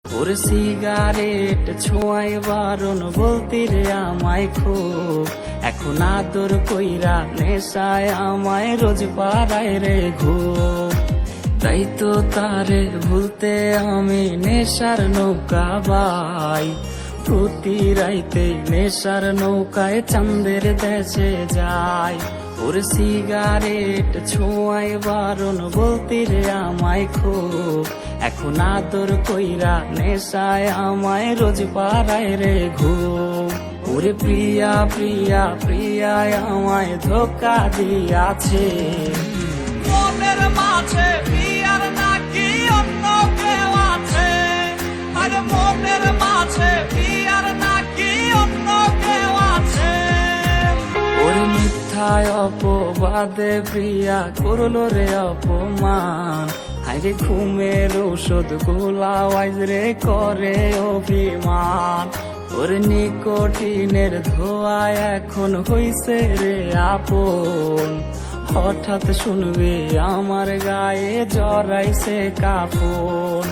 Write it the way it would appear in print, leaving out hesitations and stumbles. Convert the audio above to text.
ওর cigarette ছোঁয়ায় বারণ বলতি রে আমায় খুব, এখন আদর কইরা নেশায় আমায় রোজ পাড়ায় রে ঘুম। তাই তো তারে ভুলতে আমি নেশার নৌকা বাই, প্রতি রাইতে নেশার নৌকায় চাঁদের দেশে যায়। ওর সিগারেট ছোঁয়ায় বারণ বলতি রে আমায় খুব, এখন আদর কইরা নেশায় আমায় রোজ পাড়ায় রে ঘুম। ওরে প্রিয়া প্রিয়া প্রিয়ায় আমায় ধোকা দিয়াছে, মনের মাঝে প্রিয়ার নাকি অন্য কেউ আছে, আরে মনের মাঝে প্রিয়ার নাকি অন্য কেউ আছে। ওরে মিথ্যায় অপবাদে প্রিয়া করলো রে অপমান, আরে ঘুমের ঔষধ গোলাওয়াইজ রে করে অভিমান। ওর নিকোটিনের ধোঁয়ায় এখন হইছে রে আপন, হঠাৎ শুনবে আমার গায়ে জড়াইছে কাপড়।